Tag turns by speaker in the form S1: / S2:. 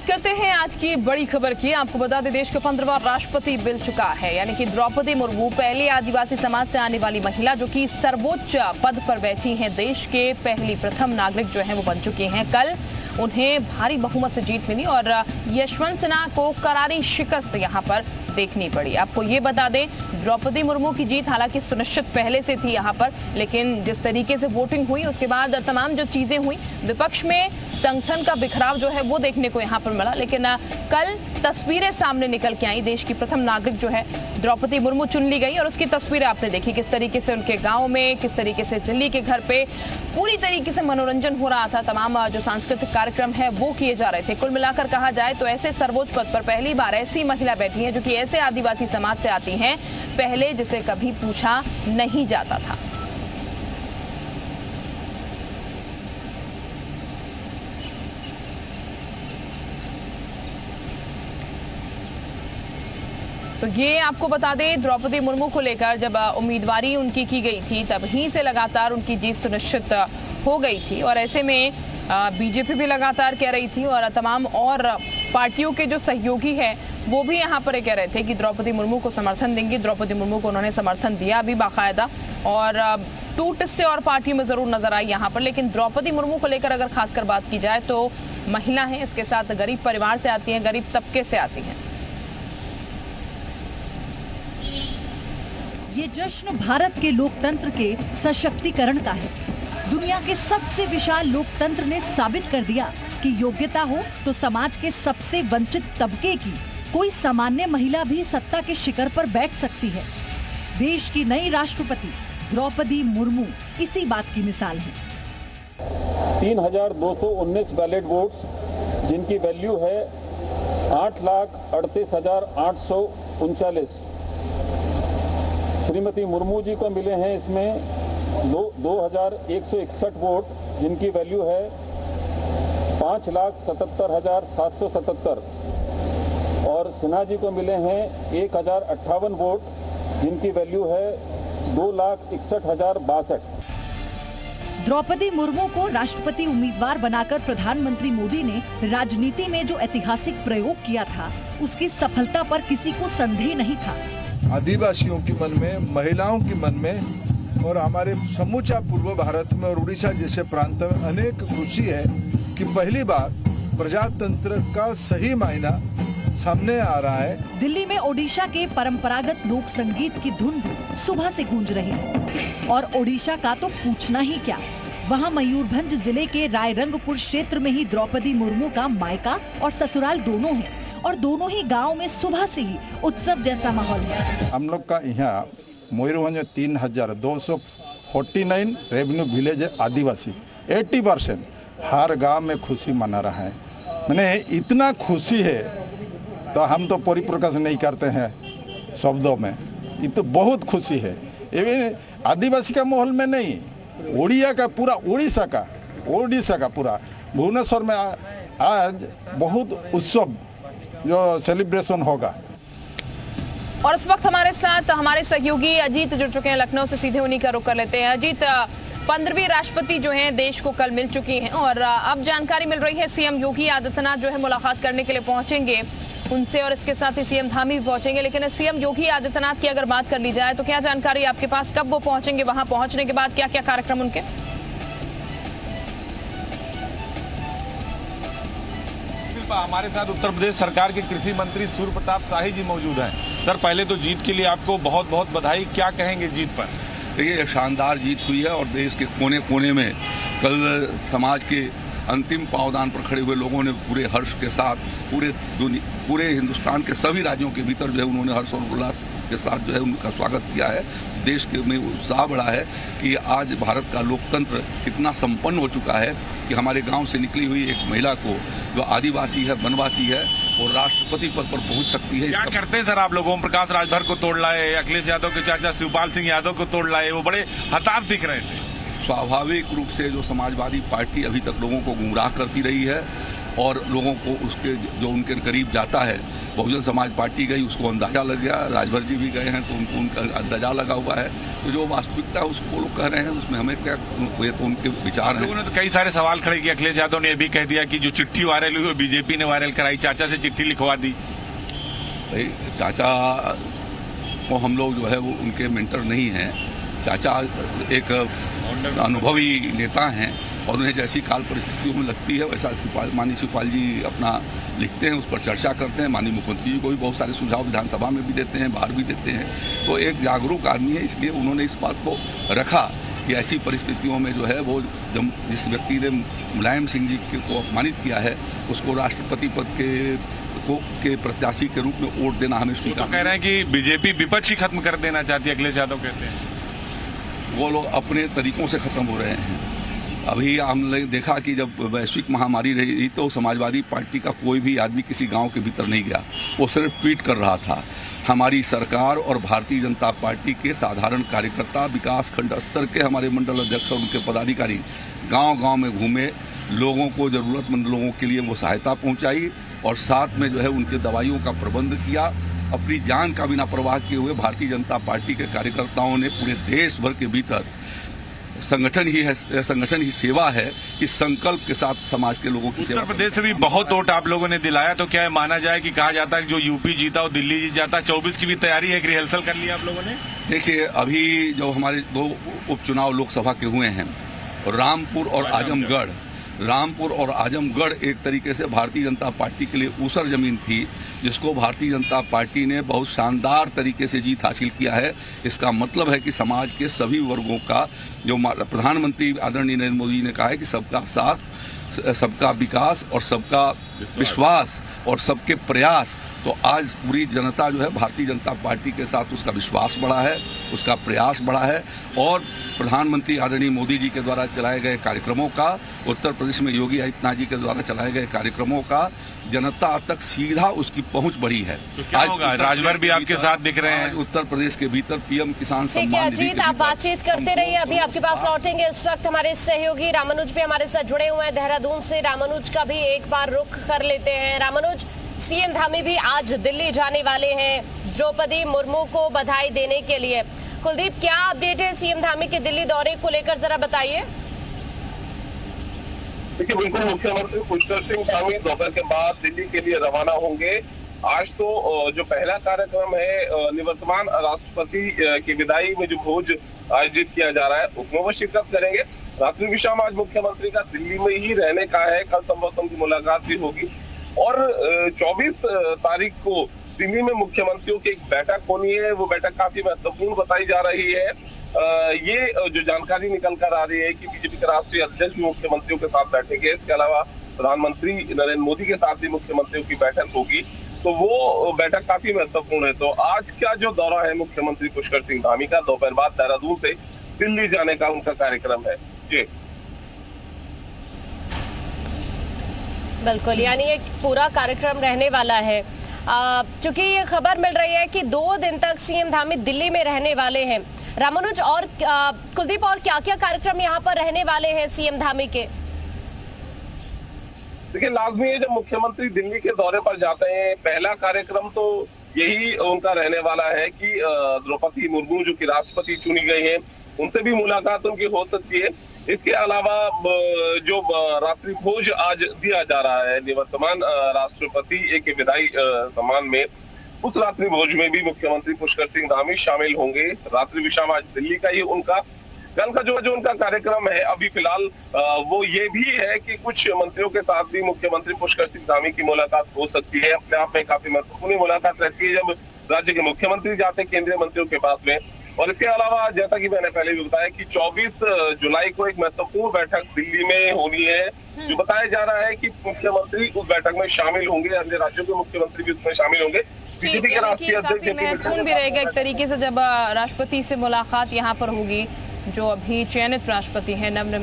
S1: करते हैं आज की बड़ी खबर की। आपको बता दें, देश का 15वां राष्ट्रपति मिल चुका है, यानी कि द्रौपदी मुर्मू पहली आदिवासी समाज से आने वाली महिला जो कि सर्वोच्च पद पर बैठी हैं। देश के पहली प्रथम नागरिक जो हैं वो बन चुकी हैं। कल उन्हें भारी बहुमत से जीत मिली और यशवंत सिन्हा को करारी शिकस्त यहां पर देखनी पड़ी। आपको ये बता दें, द्रौपदी मुर्मू की जीत हालांकि सुनिश्चित पहले से थी यहां पर, लेकिन जिस तरीके से वोटिंग हुई उसके बाद तमाम जो चीजें हुई, विपक्ष में संगठन का बिखराव जो है वो देखने को यहां पर मिला। लेकिन कल तस्वीरें सामने निकल के आई। देश की प्रथम नागरिक जो है द्रौपदी मुर्मू चुन ली गई और उसकी तस्वीरें आपने देखी, किस तरीके से उनके गांव में, किस तरीके से दिल्ली के घर पे पूरी तरीके से मनोरंजन हो रहा था। तमाम जो सांस्कृतिक कार्यक्रम है वो किए जा रहे थे। कुल मिलाकर कहा जाए तो ऐसे सर्वोच्च पद पर पहली बार ऐसी महिला बैठी है जो कि ऐसे आदिवासी समाज से आती हैं, पहले जिसे कभी पूछा नहीं जाता था। तो ये आपको बता दें, द्रौपदी मुर्मू को लेकर जब उम्मीदवारी उनकी की गई थी तभी से लगातार उनकी जीत सुनिश्चित हो गई थी और ऐसे में बीजेपी भी लगातार कह रही थी और तमाम और पार्टियों के जो सहयोगी हैं वो भी यहाँ पर कह रहे थे कि द्रौपदी मुर्मू को समर्थन देंगे। द्रौपदी मुर्मू को उन्होंने समर्थन दिया भी बाकायदा और टूट से और पार्टियों में जरूर नजर आई यहाँ पर। लेकिन द्रौपदी मुर्मू को लेकर अगर खासकर बात की जाए तो महिला है, इसके साथ गरीब परिवार से आती हैं, गरीब तबके से आती हैं।
S2: ये जश्न भारत के लोकतंत्र के सशक्तिकरण का है। दुनिया के सबसे विशाल लोकतंत्र ने साबित कर दिया कि योग्यता हो तो समाज के सबसे वंचित तबके की कोई सामान्य महिला भी सत्ता के शिखर पर बैठ सकती है। देश की नई राष्ट्रपति द्रौपदी मुर्मू इसी बात की मिसाल है।
S3: 3,219 बैलेट वोट्स, जिनकी वैल्यू है 8,38,839। श्रीमती मुर्मू जी को मिले हैं इसमें 2,161 वोट, जिनकी वैल्यू है 5,77,777 और सिन्हा जी को मिले हैं 1,058 वोट, जिनकी वैल्यू है 2,61,062।
S2: द्रौपदी मुर्मू को राष्ट्रपति उम्मीदवार बनाकर प्रधानमंत्री मोदी ने राजनीति में जो ऐतिहासिक प्रयोग किया था उसकी सफलता पर किसी को संदेह नहीं था।
S4: आदिवासियों के मन में, महिलाओं के मन में और हमारे समूचा पूर्व भारत में और उड़ीसा जैसे प्रांत में अनेक खुशी है कि पहली बार प्रजातंत्र का सही मायना सामने आ रहा है। दिल्ली में ओडिशा के परंपरागत लोक संगीत की धुन सुबह से गूंज रही है और ओडिशा का तो पूछना ही क्या, वहाँ मयूरभंज जिले के रायरंगपुर क्षेत्र में ही द्रौपदी मुर्मू का मायका और ससुराल दोनों है और दोनों ही गांव में सुबह से ही उत्सव जैसा माहौल है।
S5: हम लोग का यहाँ मयूरभंज में 3,249 रेवेन्यू विलेज आदिवासी 80% हर गांव में खुशी मना रहा है। मैंने इतना खुशी है तो हम तो परिप्रकाश नहीं करते हैं शब्दों में। ये तो बहुत खुशी है। ये आदिवासी का माहौल में नहीं, ओडिया का पूरा ओडिशा का पूरा भुवनेश्वर में आज बहुत उत्सव जो सेलिब्रेशन होगा।
S1: और इस वक्त हमारे साथ हमारे सहयोगी अजीत जुड़ चुके हैं लखनऊ से, सीधे उन्हीं का रुख कर लेते हैं। अजीत, 15वीं राष्ट्रपति जो हैं देश को कल मिल चुकी हैं और अब जानकारी मिल रही है सीएम योगी आदित्यनाथ जो है मुलाकात करने के लिए पहुंचेंगे उनसे और इसके साथ ही सीएम धामी भी पहुंचेंगे। लेकिन सीएम योगी आदित्यनाथ की अगर बात कर ली जाए तो क्या जानकारी आपके पास, कब वो पहुंचेंगे, वहां पहुंचने के बाद क्या क्या कार्यक्रम उनके?
S6: हमारे साथ उत्तर प्रदेश सरकार के कृषि मंत्री सूर्य प्रताप शाही जी मौजूद हैं। सर, पहले तो जीत के लिए आपको बहुत बहुत बधाई। क्या कहेंगे जीत पर?
S7: देखिए, एक शानदार जीत हुई है और देश के कोने कोने में कल समाज के अंतिम पावदान पर खड़े हुए लोगों ने पूरे हर्ष के साथ पूरे हिंदुस्तान के सभी राज्यों के भीतर जो है उन्होंने हर्ष और उल्लास के साथ जो है उनका स्वागत किया है। देश के में उत्साह बढ़ा है कि आज भारत का लोकतंत्र इतना संपन्न हो चुका है कि हमारे गांव से निकली हुई एक महिला को जो आदिवासी है, वनवासी है, और राष्ट्रपति पद पर पहुंच सकती है।
S6: क्या करते हैं सर आप लोग? ओम प्रकाश राजभर को तोड़ लाए, अखिलेश यादव के चाचा शिवपाल सिंह यादव को तोड़ लाए, वो बड़े हताश दिख रहे थे।
S7: स्वाभाविक रूप से जो समाजवादी पार्टी अभी तक लोगों को गुमराह करती रही है, और लोगों को उसके जो उनके करीब जाता है, बहुजन समाज पार्टी गई, उसको अंदाज़ा लग गया, राजभर जी भी गए हैं तो उनको उनका अंदाज़ा लगा हुआ है। तो जो वास्तविकता है उसको लोग कह रहे हैं, उसमें हमें क्या, ये तो उनके विचार हैं।
S6: लोगों ने तो कई सारे सवाल खड़े किए। अखिलेश यादव ने यह भी कह दिया कि जो चिट्ठी वायरल हुई वो बीजेपी ने वायरल कराई, चाचा से चिट्ठी लिखवा दी।
S7: भाई चाचा को हम लोग जो है वो उनके मेंटर नहीं हैं। चाचा एक अनुभवी नेता हैं और उन्हें जैसी काल परिस्थितियों में लगती है वैसा माननीय शिवपाल जी अपना लिखते हैं, उस पर चर्चा करते हैं। माननीय मुख्यमंत्री जी को भी बहुत सारे सुझाव विधानसभा में भी देते हैं, बाहर भी देते हैं। तो एक जागरूक आदमी है, इसलिए उन्होंने इस बात को रखा कि ऐसी परिस्थितियों में जो है वो जब जिस व्यक्ति ने मुलायम सिंह जी को अपमानित किया है उसको राष्ट्रपति पद के प्रत्याशी के रूप में वोट देना हमें स्वीकार।
S6: तो कह रहे हैं कि बीजेपी विपक्ष ही खत्म कर देना चाहती है, अखिलेश यादव कहते हैं।
S7: वो लोग अपने तरीकों से ख़त्म हो रहे हैं। अभी हमने देखा कि जब वैश्विक महामारी रही तो समाजवादी पार्टी का कोई भी आदमी किसी गांव के भीतर नहीं गया, वो सिर्फ ट्वीट कर रहा था। हमारी सरकार और भारतीय जनता पार्टी के साधारण कार्यकर्ता, विकास खंड स्तर के हमारे मंडल अध्यक्ष और उनके पदाधिकारी गांव-गांव में घूमे, लोगों को, ज़रूरतमंद लोगों के लिए वो सहायता पहुंचाई और साथ में जो है उनके दवाइयों का प्रबंध किया। अपनी जान का बिना परवाह किए हुए भारतीय जनता पार्टी के कार्यकर्ताओं ने पूरे देश भर के भीतर संगठन ही सेवा है, इस संकल्प के साथ समाज के लोगों की सेवा।
S6: उत्तर प्रदेश से भी बहुत वोट आप लोगों ने दिलाया, तो क्या माना जाए कि कहा जाता है कि जो यूपी जीता वो दिल्ली जीत जाता? 24 की भी तैयारी है, एक रिहर्सल कर लिया आप लोगों ने?
S7: देखिए, अभी जो हमारे 2 उपचुनाव लोकसभा के हुए हैं, रामपुर और आजमगढ़ एक तरीके से भारतीय जनता पार्टी के लिए ऊसर जमीन थी, जिसको भारतीय जनता पार्टी ने बहुत शानदार तरीके से जीत हासिल किया है। इसका मतलब है कि समाज के सभी वर्गों का, जो प्रधानमंत्री आदरणीय नरेंद्र मोदी जी ने कहा है कि सबका साथ, सबका विकास और सबका विश्वास और सबके प्रयास, तो आज पूरी जनता जो है भारतीय जनता पार्टी के साथ उसका विश्वास बढ़ा है, उसका प्रयास बढ़ा है। और प्रधानमंत्री आदरणीय मोदी जी के द्वारा चलाए गए कार्यक्रमों का, उत्तर प्रदेश में योगी आदित्यनाथ जी के द्वारा चलाए गए कार्यक्रमों का जनता तक सीधा उसकी पहुंच बढ़ी है।
S6: तो क्या होगा? राजभर भी आपके साथ दिख रहे हैं।
S7: उत्तर प्रदेश के भीतर पीएम किसान सम्मान निधि।
S8: अजीत, आप बातचीत करते रहिए, अभी आपके पास लौटेंगे। इस वक्त हमारे सहयोगी रामानुज भी हमारे साथ जुड़े हुए हैं देहरादून से। रामानुज का भी एक बार रुख कर लेते हैं। रामानुज, सीएम धामी भी आज दिल्ली जाने वाले हैं द्रौपदी मुर्मू को बधाई देने के लिए। कुलदीप, क्या अपडेट है सीएम धामी के दिल्ली दौरे को लेकर, जरा बताइए।
S9: देखिए, बिल्कुल मुख्यमंत्री पुष्कर सिंह धामी दोपहर के बाद दिल्ली के लिए रवाना होंगे। आज तो जो पहला कार्यक्रम है निवर्तमान राष्ट्रपति की विदाई में जो भोज आयोजित किया जा रहा है उसमें वो शिरकत करेंगे। रात्रि विश्राम आज मुख्यमंत्री का दिल्ली में ही रहने का है। कल संभवतः उनकी मुलाकात भी होगी और 24 तारीख को दिल्ली में मुख्यमंत्रियों की एक बैठक होनी है। वो बैठक काफी महत्वपूर्ण बताई जा रही है। ये जो जानकारी निकल कर आ रही है कि बीजेपी के राष्ट्रीय अध्यक्ष भी मुख्यमंत्रियों के साथ बैठेंगे। इसके अलावा प्रधानमंत्री नरेंद्र मोदी के साथ भी मुख्यमंत्रियों की बैठक होगी, तो वो बैठक काफी महत्वपूर्ण है। तो आज का जो दौरा है मुख्यमंत्री पुष्कर सिंह धामी का, दोपहर बाद देहरादून से दिल्ली जाने का उनका कार्यक्रम है। जी
S8: बिल्कुल, यानी एक पूरा कार्यक्रम रहने वाला है। चूंकि ये खबर मिल रही है कि 2 दिन तक सीएम धामी दिल्ली में रहने वाले हैं। रामानुज और कुलदीप, और क्या क्या कार्यक्रम यहाँ पर रहने वाले हैं सीएम धामी के?
S9: देखिए, लाजमी है जब मुख्यमंत्री दिल्ली के दौरे पर जाते हैं, पहला कार्यक्रम तो यही उनका रहने वाला है कि द्रौपदी मुर्मू जो कि राष्ट्रपति चुनी गई हैं, उनसे भी मुलाकात उनकी हो सकती है। इसके अलावा जो रात्रि भोज आज दिया जा रहा है निवर्तमान राष्ट्रपति के विदाई सम्मान में, उस रात्रि भोज में भी मुख्यमंत्री पुष्कर सिंह धामी शामिल होंगे। रात्रि विश्राम आज दिल्ली का ही उनका। कल का जो उनका कार्यक्रम है अभी फिलहाल वो ये भी है कि कुछ मंत्रियों के साथ भी मुख्यमंत्री पुष्कर सिंह धामी की मुलाकात हो सकती है। अपने आप में काफी महत्वपूर्ण मुलाकात रहती है जब राज्य के मुख्यमंत्री जाते केंद्रीय मंत्रियों के पास में। और इसके अलावा जैसा कि मैंने पहले भी बताया कि 24 जुलाई को एक महत्वपूर्ण बैठक दिल्ली में होनी है, जो बताया जा रहा है कि मुख्यमंत्री उस बैठक में शामिल होंगे, अन्य राज्यों के मुख्यमंत्री भी उसमें शामिल होंगे। बीजेपी के राष्ट्रीय अध्यक्ष
S1: महत्वपूर्ण भी रहेगा एक तरीके से जब राष्ट्रपति से मुलाकात यहाँ पर होगी, जो अभी चयनित राष्ट्रपति है नवनिर्मित